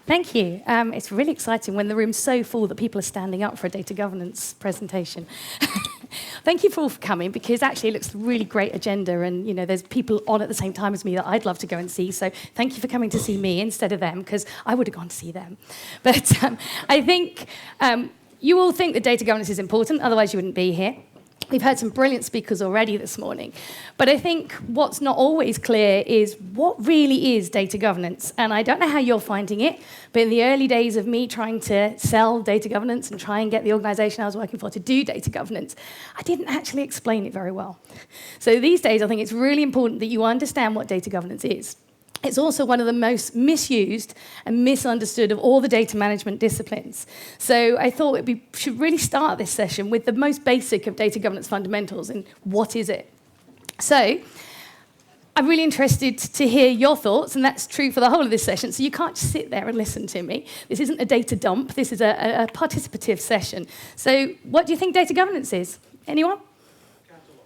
Thank you. It's really exciting when the room's so full that people are standing up for a data governance presentation. Thank you for all for coming, because actually it looks a really great agenda, and there's people on at the same time as me that I'd love to go and see. So thank you for coming to see me instead of them, because I would have gone to see them. But I think you all think that data governance is important, otherwise you wouldn't be here. We've heard some brilliant speakers already this morning, but I think what's not always clear is what really is data governance. And I don't know how you're finding it, but in the early days of me trying to sell data governance and try and get the organisation I was working for to do data governance, I didn't actually explain it very well. So these days, I think it's really important that you understand what data governance is. It's also one of the most misused and misunderstood of all the data management disciplines. So I thought we should really start this session with the most basic of data governance fundamentals and what is it. So I'm really interested to hear your thoughts, and that's true for the whole of this session. So you can't just sit there and listen to me. This isn't a data dump. This is a participative session. So what do you think data governance is? Anyone? Catalog.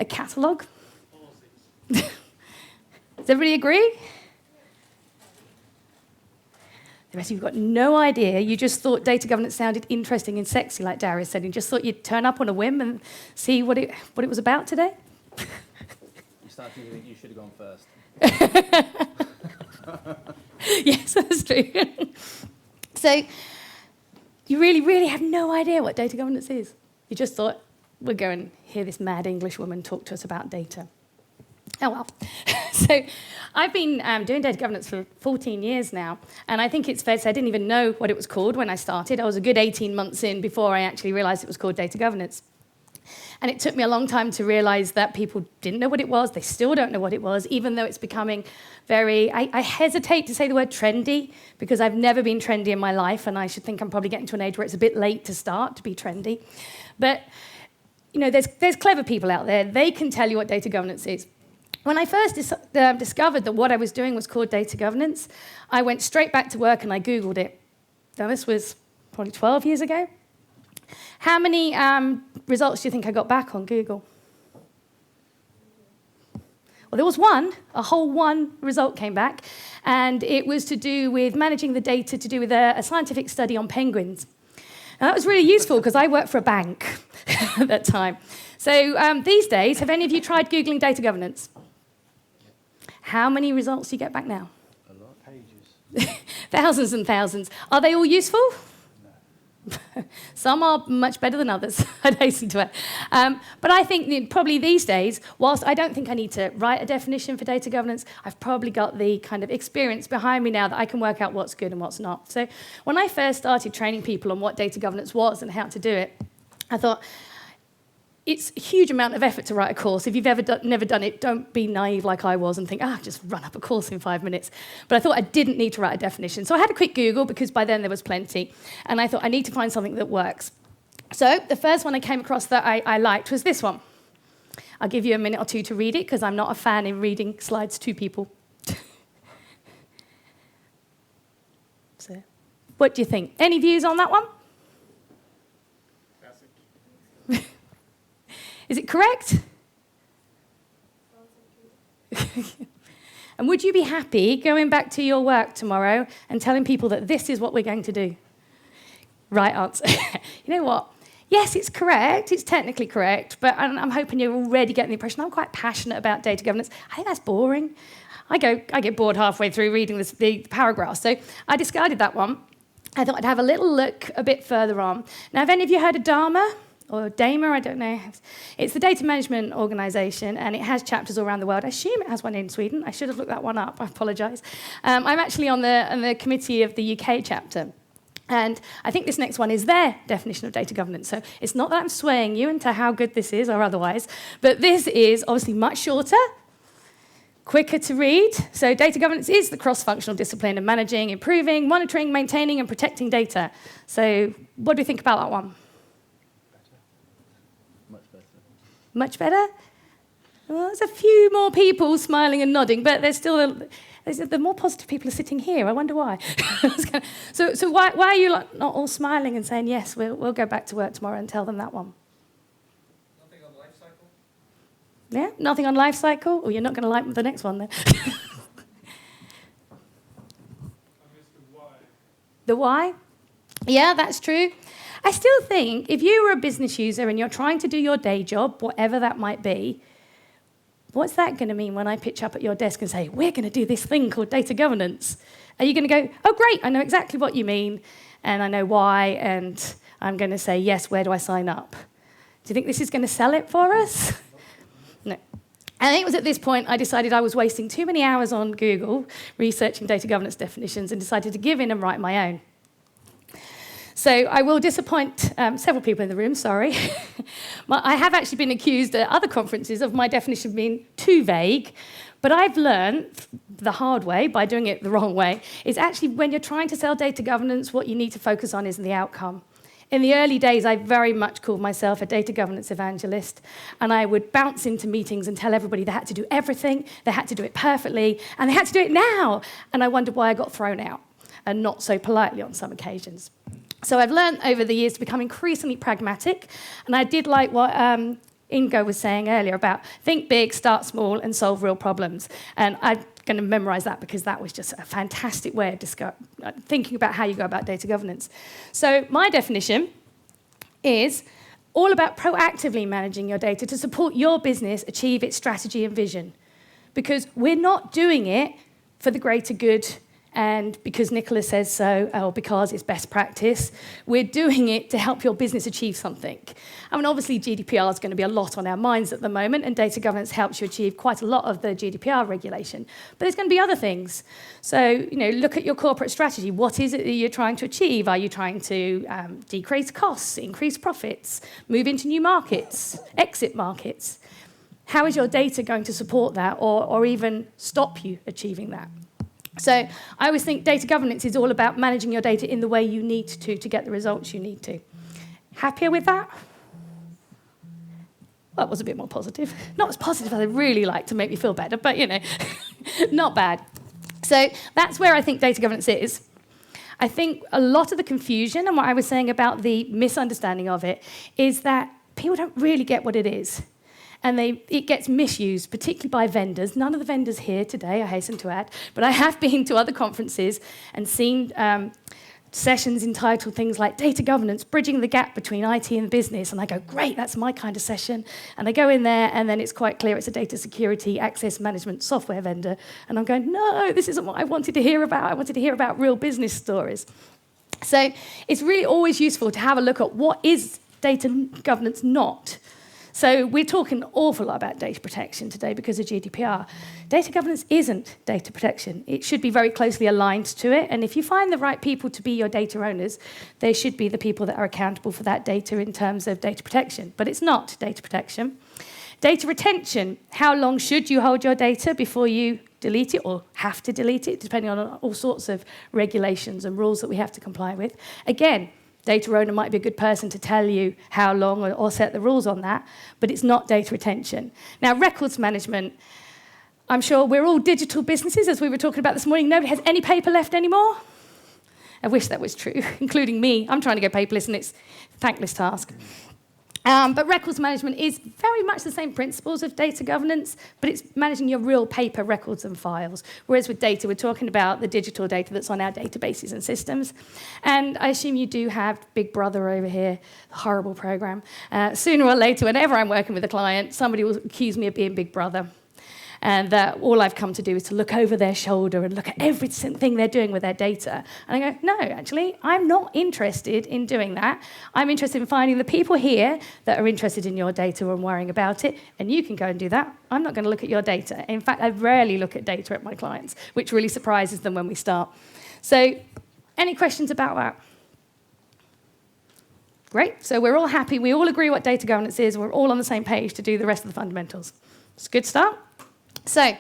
A catalogue? Policies. Does everybody agree? The rest of you have got no idea. You just thought data governance sounded interesting and sexy, like Darius said. You just thought you'd turn up on a whim and see what it was about today? You start thinking that you should have gone first. Yes, that's true. So you really, really have no idea what data governance is. You just thought, we'll go and hear this mad English woman talk to us about data. Oh, well. So I've been doing data governance for 14 years now, and I think it's fair to say I didn't even know what it was called when I started. I was a good 18 months in before I actually realised it was called data governance. And it took me a long time to realise that people didn't know what it was. They still don't know what it was, even though it's becoming very... I hesitate to say the word trendy, because I've never been trendy in my life, and I should think I'm probably getting to an age where it's a bit late to start to be trendy. But, there's clever people out there. They can tell you what data governance is. When I first discovered that what I was doing was called data governance, I went straight back to work and I Googled it. Now, this was probably 12 years ago. How many results do you think I got back on Google? Well, there was a whole one result came back, and it was to do with managing the data to do with a scientific study on penguins. Now, that was really useful because I worked for a bank at that time. So these days, have any of you tried Googling data governance? How many results do you get back now? A lot. Pages. Thousands and thousands. Are they all useful? No. Some are much better than others, I'd hasten to add. But I think that probably these days, whilst I don't think I need to write a definition for data governance, I've probably got the kind of experience behind me now that I can work out what's good and what's not. So when I first started training people on what data governance was and how to do it, I thought, it's a huge amount of effort to write a course. If you've never done it, don't be naive like I was and think, just run up a course in 5 minutes. But I thought I didn't need to write a definition. So I had a quick Google, because by then there was plenty. And I thought, I need to find something that works. So the first one I came across that I liked was this one. I'll give you a minute or two to read it, because I'm not a fan in reading slides to people. So, what do you think? Any views on that one? Is it correct? And would you be happy going back to your work tomorrow and telling people that this is what we're going to do? Right answer. You know what? Yes, it's correct. It's technically correct, but I'm hoping you're already getting the impression I'm quite passionate about data governance. I think that's boring. I get bored halfway through reading the paragraph, so I discarded that one. I thought I'd have a little look a bit further on. Now, have any of you heard of DAMA? Or DAMA, I don't know. It's the data management organisation, and it has chapters all around the world. I assume it has one in Sweden. I should have looked that one up. I apologise. I'm actually on the committee of the UK chapter. And I think this next one is their definition of data governance. So it's not that I'm swaying you into how good this is or otherwise, but this is obviously much shorter, quicker to read. So data governance is the cross-functional discipline of managing, improving, monitoring, maintaining, and protecting data. So what do we think about that one? Much better? Well, there's a few more people smiling and nodding, but there's still the more positive people are sitting here. I wonder why. So why are you not all smiling and saying, yes, we'll go back to work tomorrow and tell them that one? Nothing on life cycle? Yeah, nothing on life cycle? Well, you're not going to like the next one then. I missed the why. The why? Yeah, that's true. I still think if you were a business user and you're trying to do your day job, whatever that might be, what's that going to mean when I pitch up at your desk and say, we're going to do this thing called data governance? Are you going to go, oh, great, I know exactly what you mean, and I know why, and I'm going to say, yes, where do I sign up? Do you think this is going to sell it for us? No. And I think it was at this point I decided I was wasting too many hours on Google researching data governance definitions and decided to give in and write my own. So I will disappoint several people in the room, sorry. I have actually been accused at other conferences of my definition being too vague, but I've learned the hard way, by doing it the wrong way, is actually when you're trying to sell data governance, what you need to focus on is the outcome. In the early days, I very much called myself a data governance evangelist, and I would bounce into meetings and tell everybody they had to do everything, they had to do it perfectly, and they had to do it now. And I wondered why I got thrown out, and not so politely on some occasions. So I've learned over the years to become increasingly pragmatic, and I did like what Ingo was saying earlier about think big, start small, and solve real problems. And I'm going to memorize that because that was just a fantastic way of thinking about how you go about data governance. So my definition is all about proactively managing your data to support your business achieve its strategy and vision. Because we're not doing it for the greater good and because Nicola says so, or because it's best practice. We're doing it to help your business achieve something. I mean, obviously, GDPR is going to be a lot on our minds at the moment, and data governance helps you achieve quite a lot of the GDPR regulation. But there's going to be other things. So, look at your corporate strategy. What is it that you're trying to achieve? Are you trying to decrease costs, increase profits, move into new markets, exit markets? How is your data going to support that, or even stop you achieving that? So I always think data governance is all about managing your data in the way you need to get the results you need to. Happier with that? Well, that was a bit more positive. Not as positive as I'd really like to make me feel better, but, not bad. So that's where I think data governance is. I think a lot of the confusion and what I was saying about the misunderstanding of it is that people don't really get what it is. And it gets misused, particularly by vendors. None of the vendors here today, I hasten to add, but I have been to other conferences and seen sessions entitled things like Data Governance, Bridging the Gap Between IT and Business. And I go, great, that's my kind of session. And I go in there, and then it's quite clear it's a data security access management software vendor. And I'm going, no, this isn't what I wanted to hear about. I wanted to hear about real business stories. So it's really always useful to have a look at what is data governance not. So we're talking an awful lot about data protection today because of GDPR. Data governance isn't data protection. It should be very closely aligned to it. And if you find the right people to be your data owners, they should be the people that are accountable for that data in terms of data protection. But it's not data protection. Data retention. How long should you hold your data before you delete it or have to delete it, depending on all sorts of regulations and rules that we have to comply with? Again, data owner might be a good person to tell you how long or set the rules on that, but it's not data retention. Now, records management. I'm sure we're all digital businesses, as we were talking about this morning. Nobody has any paper left anymore. I wish that was true, including me. I'm trying to go paperless, and it's a thankless task. But records management is very much the same principles of data governance, but it's managing your real paper records and files. Whereas with data, we're talking about the digital data that's on our databases and systems. And I assume you do have Big Brother over here, a horrible program. Sooner or later, whenever I'm working with a client, somebody will accuse me of being Big Brother. And all I've come to do is to look over their shoulder and look at everything they're doing with their data. And I go, no, actually, I'm not interested in doing that. I'm interested in finding the people here that are interested in your data and worrying about it, and you can go and do that. I'm not going to look at your data. In fact, I rarely look at data at my clients, which really surprises them when we start. So any questions about that? Great. So we're all happy. We all agree what data governance is. We're all on the same page to do the rest of the fundamentals. It's a good start. So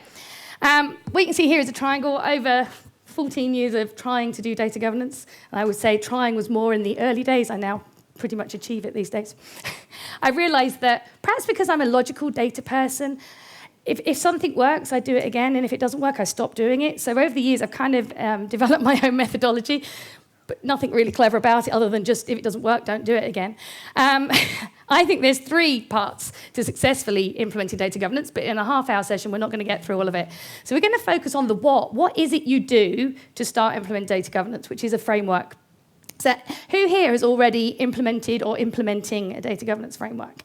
what you can see here is a triangle over 14 years of trying to do data governance. And I would say trying was more in the early days. I now pretty much achieve it these days. I realized that perhaps because I'm a logical data person, if something works, I do it again. And if it doesn't work, I stop doing it. So over the years, I've kind of developed my own methodology. but nothing really clever about it other than just if it doesn't work, don't do it again. I think there's 3 parts to successfully implementing data governance, but in a half-hour session, we're not going to get through all of it. So we're going to focus on the what. What is it you do to start implementing data governance, which is a framework? So who here has already implemented or implementing a data governance framework?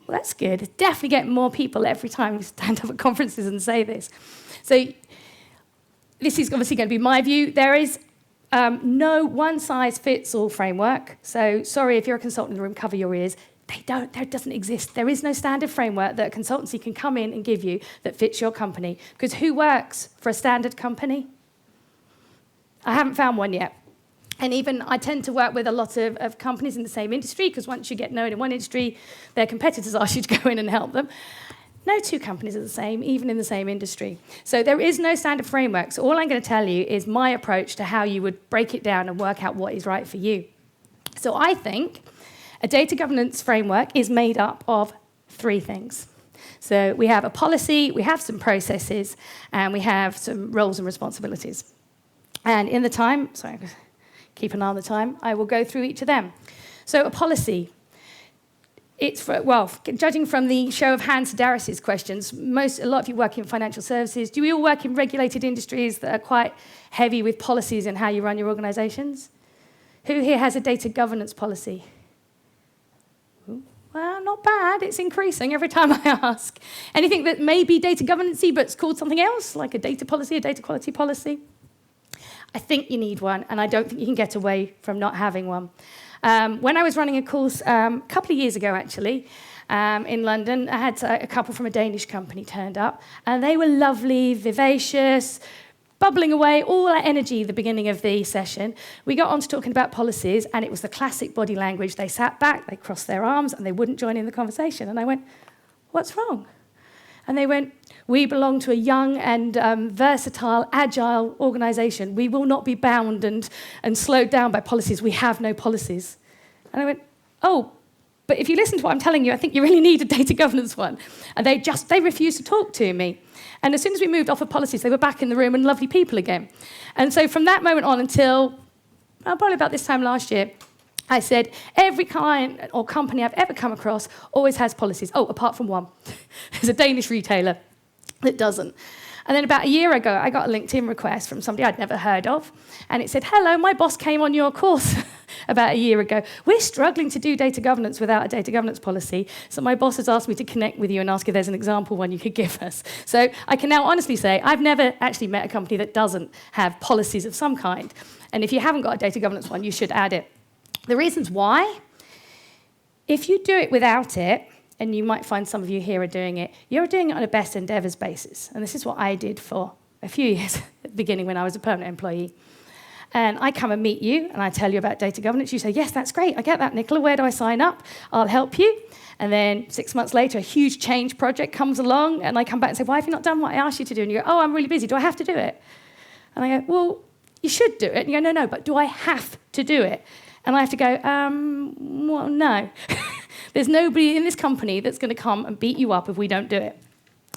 Well, that's good. Definitely get more people every time we stand up at conferences and say this. So this is obviously going to be my view. There is no one-size-fits-all framework. So sorry if you're a consultant in the room, cover your ears. There doesn't exist. There is no standard framework that a consultancy can come in and give you that fits your company. Because who works for a standard company? I haven't found one yet. And even I tend to work with a lot of companies in the same industry, because once you get known in one industry, their competitors ask you to go in and help them. No 2 companies are the same, even in the same industry. So there is no standard framework. So all I'm going to tell you is my approach to how you would break it down and work out what is right for you. So I think a data governance framework is made up of 3 things. So we have a policy, we have some processes, and we have some roles and responsibilities. And in the time, sorry, keep an eye on the time, I will go through each of them. So a policy. It's for, well, judging from the show of hands to Darius's questions, a lot of you work in financial services. Do we all work in regulated industries that are quite heavy with policies and how you run your organisations? Who here has a data governance policy? Ooh, well, not bad. It's increasing every time I ask. Anything that may be data governance-y but it's called something else, like a data policy, a data quality policy? I think you need one, and I don't think you can get away from not having one. When I was running a course a couple of years ago, actually, in London, I had a couple from a Danish company turned up, and they were lovely, vivacious, bubbling away, all that energy at the beginning of the session. We got on to talking about policies, and it was the classic body language. They sat back, they crossed their arms, and they wouldn't join in the conversation. And I went, what's wrong? And they went, we belong to a young and versatile, agile organisation. We will not be bound and slowed down by policies. We have no policies. And I went, oh, but if you listen to what I'm telling you, I think you really need a data governance one. And they refused to talk to me. And as soon as we moved off of policies, they were back in the room and lovely people again. And so from that moment on until probably about this time last year, I said, every client or company I've ever come across always has policies. Oh, apart from one. There's a Danish retailer that doesn't. And then about a year ago, I got a LinkedIn request from somebody I'd never heard of. And it said, hello, my boss came on your course about a year ago. We're struggling to do data governance without a data governance policy. So my boss has asked me to connect with you and ask if there's an example one you could give us. So I can now honestly say, I've never actually met a company that doesn't have policies of some kind. And if you haven't got a data governance one, you should add it. The reasons why, if you do it without it, and you might find some of you here are doing it, you're doing it on a best endeavours basis. And this is what I did for a few years at the beginning when I was a permanent employee. And I come and meet you, and I tell you about data governance. You say, yes, that's great. I get that, Nicola. Where do I sign up? I'll help you. And then 6 months later, a huge change project comes along, and I come back and say, why have you not done what I asked you to do? And you go, oh, I'm really busy. Do I have to do it? And I go, well, you should do it. And you go, no, but do I have to do it? And I have to go, well, no. There's nobody in this company that's going to come and beat you up if we don't do it.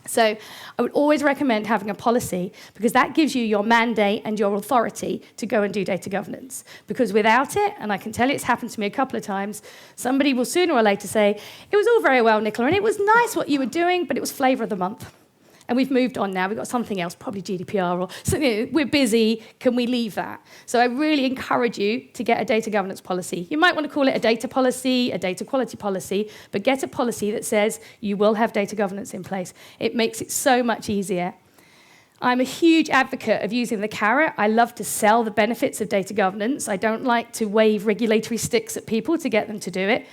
So I would always recommend having a policy, because that gives you your mandate and your authority to go and do data governance. Because without it, and I can tell you it's happened to me a couple of times, somebody will sooner or later say, it was all very well, Nicola, and it was nice what you were doing, but it was flavour of the month. And we've moved on now. We've got something else, probably GDPR or something. We're busy. Can we leave that? So I really encourage you to get a data governance policy. You might want to call it a data policy, a data quality policy, but get a policy that says you will have data governance in place. It makes it so much easier. I'm a huge advocate of using the carrot. I love to sell the benefits of data governance. I don't like to wave regulatory sticks at people to get them to do it,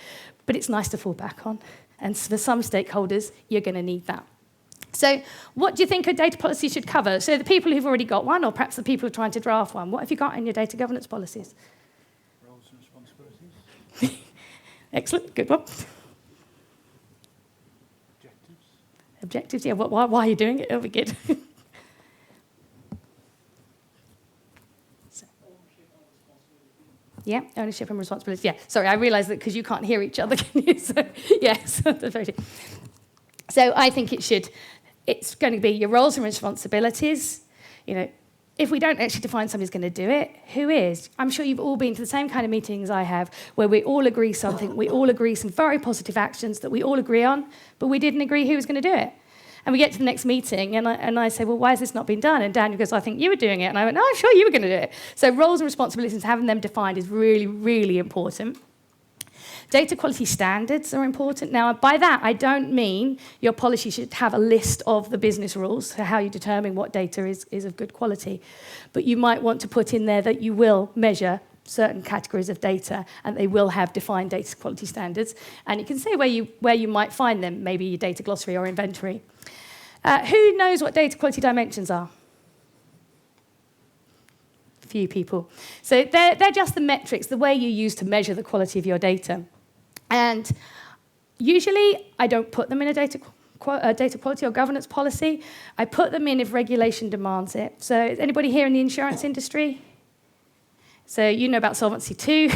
but it's nice to fall back on. And for some stakeholders, you're going to need that. So what do you think a data policy should cover? So the people who've already got one, or perhaps the people who are trying to draft one, what have you got in your data governance policies? Roles and responsibilities. Excellent, good one. Objectives. Objectives, yeah, why are you doing it? It'll be good. Yeah, ownership and responsibility. Yeah, sorry, I realised that because you can't hear each other, can you? So, yes, that's very true. So I think it's going to be your roles and responsibilities. You know, if we don't actually define somebody's going to do it, who is? I'm sure you've all been to the same kind of meetings I have, where we all agree something, we all agree some very positive actions that we all agree on, but we didn't agree who was going to do it. And we get to the next meeting, and I say, well, why has this not been done? And Daniel goes, I think you were doing it. And I went, no, I'm sure you were going to do it. So roles and responsibilities, having them defined is really, really important. Data quality standards are important. Now, by that, I don't mean your policy should have a list of the business rules, so how you determine what data is of good quality. But you might want to put in there that you will measure certain categories of data, and they will have defined data quality standards. And you can say where you might find them, maybe your data glossary or inventory. Who knows what data quality dimensions are? Few people. So they're just the metrics, the way you use to measure the quality of your data. And usually, I don't put them in a data quality or governance policy. I put them in if regulation demands it. So anybody here in the insurance industry? So you know about Solvency II.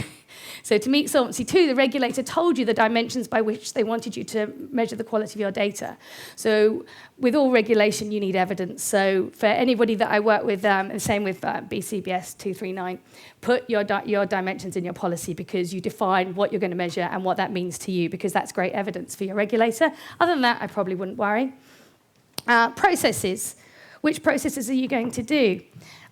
So to meet Solvency II, the regulator told you the dimensions by which they wanted you to measure the quality of your data. So with all regulation, you need evidence. So for anybody that I work with, and same with BCBS 239, put your dimensions in your policy because you define what you're going to measure and what that means to you, because that's great evidence for your regulator. Other than that, I probably wouldn't worry. Processes. Which processes are you going to do?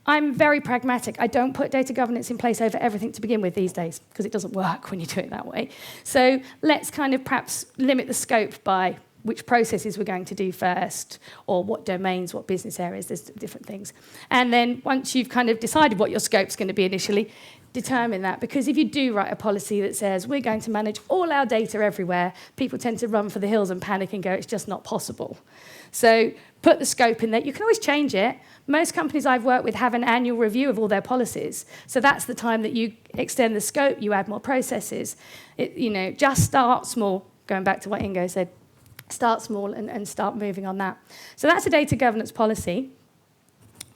I'm very pragmatic. I don't put data governance in place over everything to begin with these days, because it doesn't work when you do it that way. So let's kind of perhaps limit the scope by which processes we're going to do first, or what domains, what business areas, there's different things. And then once you've kind of decided what your scope's going to be initially, determine that. Because if you do write a policy that says we're going to manage all our data everywhere, people tend to run for the hills and panic and go, it's just not possible. So put the scope in there. You can always change it. Most companies I've worked with have an annual review of all their policies. So that's the time that you extend the scope, you add more processes. Just start small, going back to what Ingo said. Start small and start moving on that. So that's a data governance policy.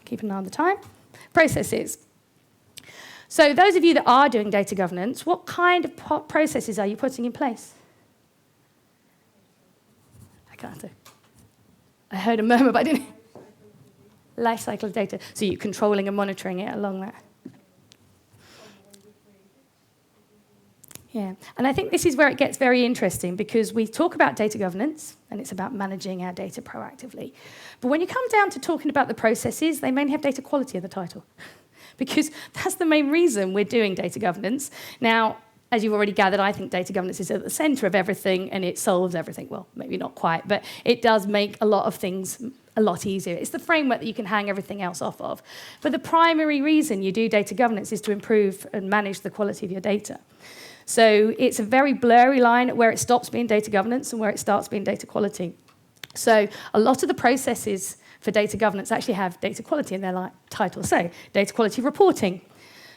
Keep an eye on the time. Processes. So those of you that are doing data governance, what kind of processes are you putting in place? I heard a murmur, but I didn't. Life cycle of data. So you're controlling and monitoring it along that. Yeah, and I think this is where it gets very interesting, because we talk about data governance, and it's about managing our data proactively. But when you come down to talking about the processes, they mainly have data quality in the title, because that's the main reason we're doing data governance. Now, as you've already gathered, I think data governance is at the centre of everything, and it solves everything. Well, maybe not quite, but it does make a lot of things a lot easier. It's the framework that you can hang everything else off of. But the primary reason you do data governance is to improve and manage the quality of your data. So it's a very blurry line at where it stops being data governance and where it starts being data quality. So a lot of the processes for data governance actually have data quality in their title. So data quality reporting,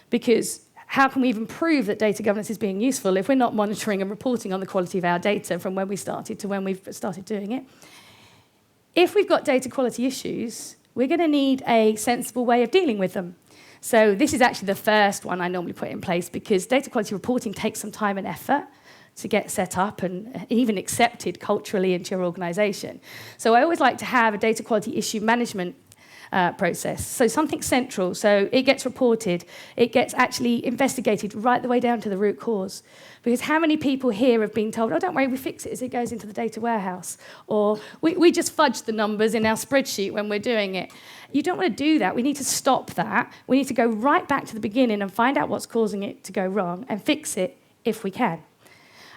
because how can we even prove that data governance is being useful if we're not monitoring and reporting on the quality of our data from when we started to when we've started doing it? If we've got data quality issues, we're going to need a sensible way of dealing with them. So this is actually the first one I normally put in place, because data quality reporting takes some time and effort to get set up and even accepted culturally into your organisation. So I always like to have a data quality issue management process. So something central, so it gets reported, it gets actually investigated right the way down to the root cause. Because how many people here have been told, oh, don't worry, we fix it as it goes into the data warehouse, or we just fudge the numbers in our spreadsheet when we're doing it. You don't want to do that. We need to stop that. We need to go right back to the beginning and find out what's causing it to go wrong and fix it if we can.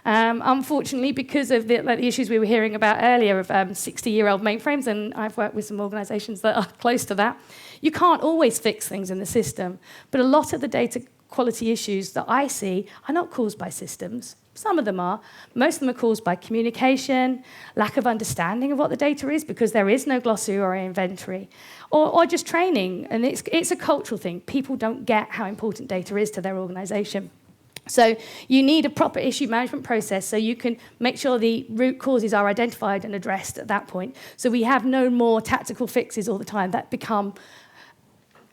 Unfortunately, because of the issues we were hearing about earlier of 60-year-old mainframes, and I've worked with some organisations that are close to that, you can't always fix things in the system. But a lot of the data quality issues that I see are not caused by systems. Some of them are. Most of them are caused by communication, lack of understanding of what the data is, because there is no glossary or inventory, or just training. And it's a cultural thing. People don't get how important data is to their organisation. So you need a proper issue management process so you can make sure the root causes are identified and addressed at that point. So we have no more tactical fixes all the time that become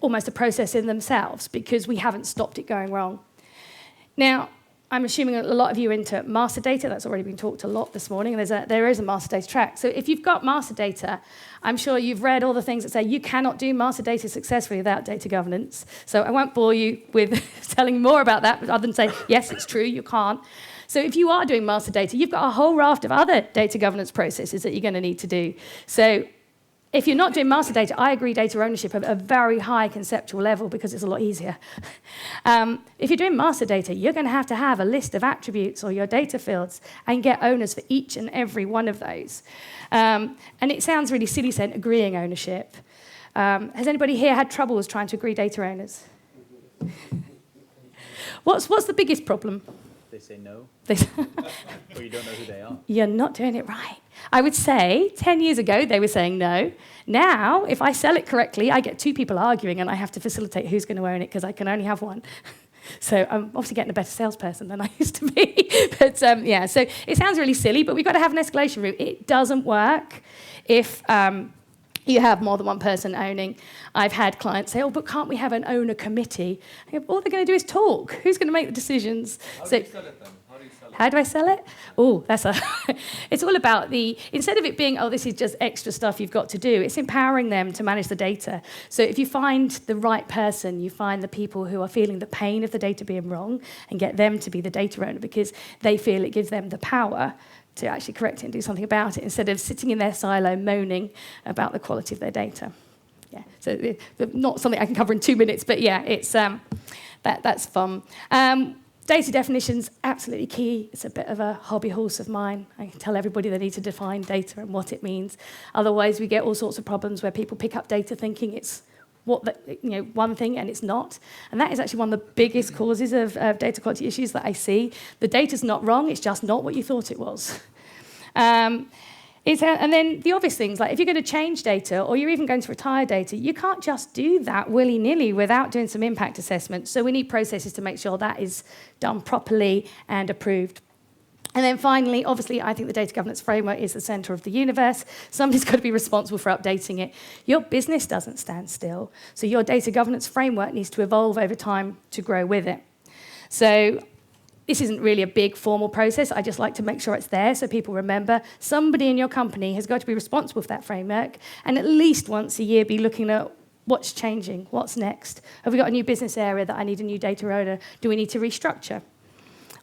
almost a process in themselves because we haven't stopped it going wrong. Now, I'm assuming a lot of you are into master data. That's already been talked a lot this morning. There is a master data track. So if you've got master data, I'm sure you've read all the things that say you cannot do master data successfully without data governance. So I won't bore you with telling you more about that, other than say, yes, it's true, you can't. So if you are doing master data, you've got a whole raft of other data governance processes that you're going to need to do. So if you're not doing master data, I agree data ownership at a very high conceptual level because it's a lot easier. If you're doing master data, you're going to have a list of attributes or your data fields and get owners for each and every one of those. And it sounds really silly saying agreeing ownership. Has anybody here had troubles trying to agree data owners? What's the biggest problem? They say no, They or you don't know who they are. You're not doing it right. I would say 10 years ago, they were saying no. Now, if I sell it correctly, I get two people arguing and I have to facilitate who's going to own it because I can only have one. So I'm obviously getting a better salesperson than I used to be. But yeah, so it sounds really silly, but we've got to have an escalation route. It doesn't work if you have more than one person owning. I've had clients say, oh, but can't we have an owner committee? I go, all they're going to do is talk. Who's going to make the decisions? How do you sell it then? How do I sell it? Oh, it's all about instead of it being, oh, this is just extra stuff you've got to do, it's empowering them to manage the data. So if you find the right person, you find the people who are feeling the pain of the data being wrong and get them to be the data owner because they feel it gives them the power to actually correct it and do something about it instead of sitting in their silo moaning about the quality of their data. Yeah, so not something I can cover in 2 minutes, but yeah, it's that's fun. Data definition's absolutely key. It's a bit of a hobby horse of mine. I can tell everybody they need to define data and what it means. Otherwise, we get all sorts of problems where people pick up data thinking it's one thing and it's not. And that is actually one of the biggest causes of data quality issues that I see. The data's not wrong, it's just not what you thought it was. And then the obvious things, like if you're going to change data or you're even going to retire data, you can't just do that willy-nilly without doing some impact assessment. So we need processes to make sure that is done properly and approved. And then finally, obviously, I think the data governance framework is the centre of the universe. Somebody's got to be responsible for updating it. Your business doesn't stand still, so your data governance framework needs to evolve over time to grow with it. So this isn't really a big formal process. I just like to make sure it's there so people remember somebody in your company has got to be responsible for that framework and at least once a year be looking at what's changing, what's next. Have we got a new business area that I need a new data owner? Do we need to restructure?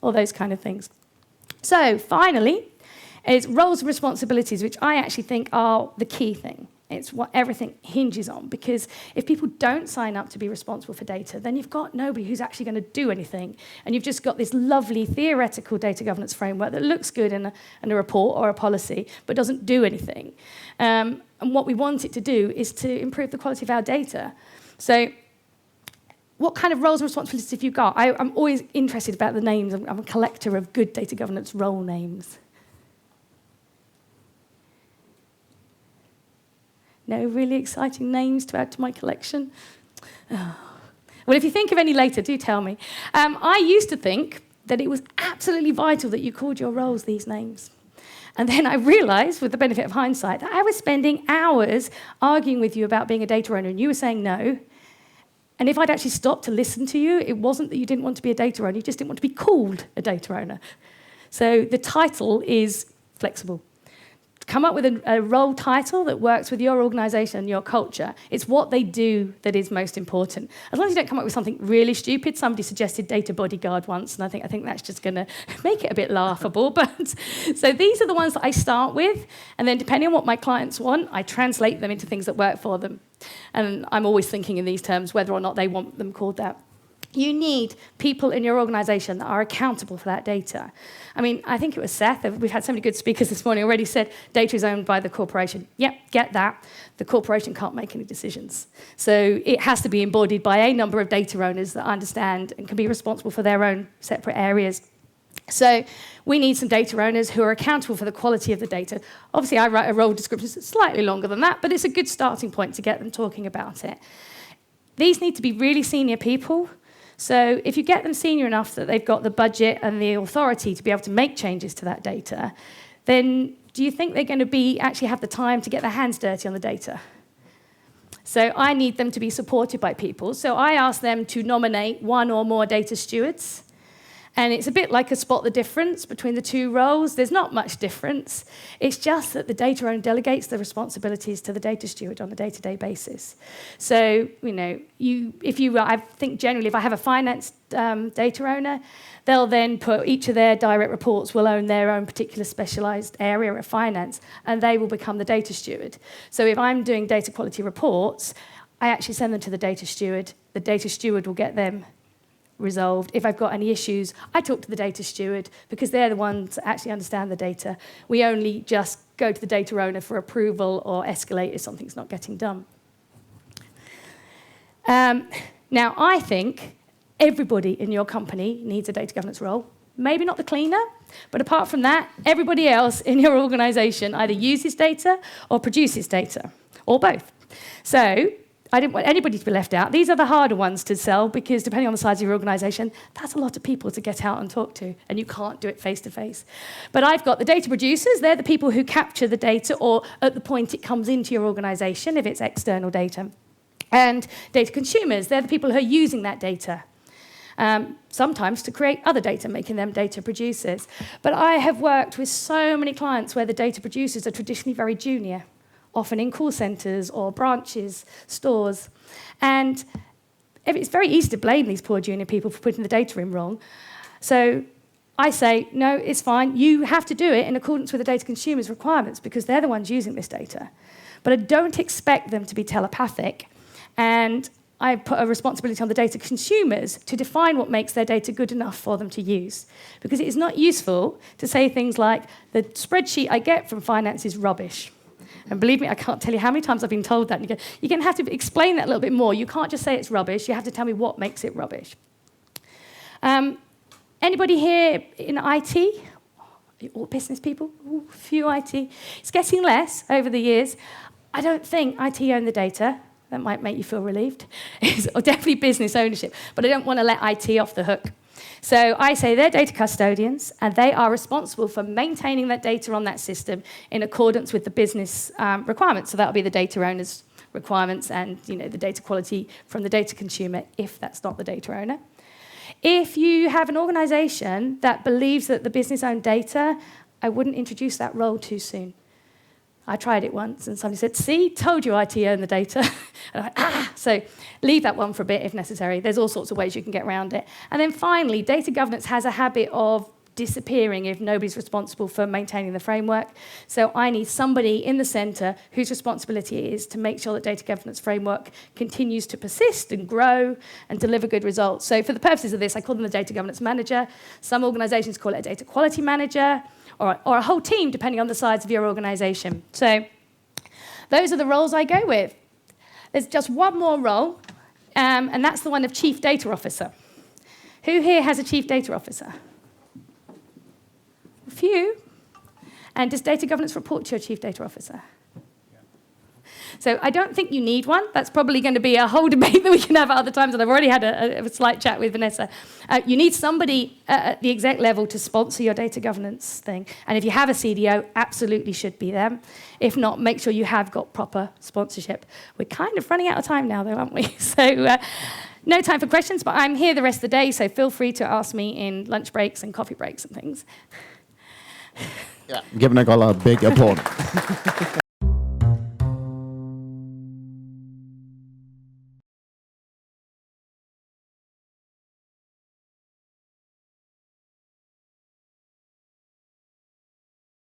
All those kind of things. So finally, it's roles and responsibilities, which I actually think are the key thing. It's what everything hinges on, because if people don't sign up to be responsible for data, then you've got nobody who's actually going to do anything. And you've just got this lovely theoretical data governance framework that looks good in a report or a policy, but doesn't do anything. And what we want it to do is to improve the quality of our data. So what kind of roles and responsibilities have you got? I'm always interested about the names. I'm a collector of good data governance role names. No really exciting names to add to my collection? Oh. Well, if you think of any later, do tell me. I used to think that it was absolutely vital that you called your roles these names. And then I realised, with the benefit of hindsight, that I was spending hours arguing with you about being a data owner, and you were saying no. And if I'd actually stopped to listen to you, it wasn't that you didn't want to be a data owner, you just didn't want to be called a data owner. So the title is flexible. Come up with a role title that works with your organisation and your culture. It's what they do that is most important. As long as you don't come up with something really stupid. Somebody suggested data bodyguard once, and I think that's just going to make it a bit laughable. But so these are the ones that I start with, and then depending on what my clients want, I translate them into things that work for them. And I'm always thinking in these terms, whether or not they want them called that. You need people in your organisation that are accountable for that data. I mean, I think it was Seth, we've had so many good speakers this morning already, said data is owned by the corporation. Yep, get that. The corporation can't make any decisions. So it has to be embodied by a number of data owners that understand and can be responsible for their own separate areas. So we need some data owners who are accountable for the quality of the data. Obviously, I write a role description that's slightly longer than that, but it's a good starting point to get them talking about it. These need to be really senior people. So if you get them senior enough that they've got the budget and the authority to be able to make changes to that data, then do you think they're going to actually have the time to get their hands dirty on the data? So I need them to be supported by people. So I ask them to nominate one or more data stewards. And it's a bit like a spot the difference between the two roles. There's not much difference. It's just that the data owner delegates the responsibilities to the data steward on a day-to-day basis. So, I think generally if I have a finance data owner, they'll then put each of their direct reports will own their own particular specialized area of finance, and they will become the data steward. So if I'm doing data quality reports, I actually send them to the data steward. The data steward will get them resolved. If I've got any issues, I talk to the data steward because they're the ones that actually understand the data. We only just go to the data owner for approval or escalate if something's not getting done. Now, I think everybody in your company needs a data governance role. Maybe not the cleaner, but apart from that, everybody else in your organization either uses data or produces data, or both. So I didn't want anybody to be left out. These are the harder ones to sell because depending on the size of your organization, that's a lot of people to get out and talk to, and you can't do it face-to-face. But I've got the data producers. They're the people who capture the data or at the point it comes into your organization, if it's external data. And data consumers, they're the people who are using that data, sometimes to create other data, making them data producers. But I have worked with so many clients where the data producers are traditionally very junior, often in call centres or branches, stores. And it's very easy to blame these poor junior people for putting the data in wrong. So I say, no, it's fine. You have to do it in accordance with the data consumers' requirements because they're the ones using this data. But I don't expect them to be telepathic. And I put a responsibility on the data consumers to define what makes their data good enough for them to use. Because it is not useful to say things like, the spreadsheet I get from finance is rubbish. And believe me, I can't tell you how many times I've been told that. And you're going to have to explain that a little bit more. You can't just say it's rubbish. You have to tell me what makes it rubbish. Anybody here in IT? All business people? Ooh, a few IT. It's getting less over the years. I don't think IT own the data. That might make you feel relieved. It's definitely business ownership. But I don't want to let IT off the hook. So I say they're data custodians, and they are responsible for maintaining that data on that system in accordance with the business requirements. So that'll be the data owner's requirements and the data quality from the data consumer, if that's not the data owner. If you have an organization that believes that the business owned data, I wouldn't introduce that role too soon. I tried it once, and somebody said, see, told you IT owned the data. And I went, So leave that one for a bit if necessary. There's all sorts of ways you can get around it. And then finally, data governance has a habit of disappearing if nobody's responsible for maintaining the framework. So I need somebody in the centre whose responsibility it is to make sure that data governance framework continues to persist and grow and deliver good results. So for the purposes of this, I call them the data governance manager. Some organisations call it a data quality manager, or a whole team, depending on the size of your organisation. So those are the roles I go with. There's just one more role, and that's the one of Chief Data Officer. Who here has a Chief Data Officer? A few. And does data governance report to your Chief Data Officer? So I don't think you need one. That's probably going to be a whole debate that we can have at other times, and I've already had a slight chat with Vanessa. You need somebody at the exec level to sponsor your data governance thing. And if you have a CDO, absolutely should be them. If not, make sure you have got proper sponsorship. We're kind of running out of time now, though, aren't we? So no time for questions, but I'm here the rest of the day, so feel free to ask me in lunch breaks and coffee breaks and things. Yeah, give Nicola a big applause.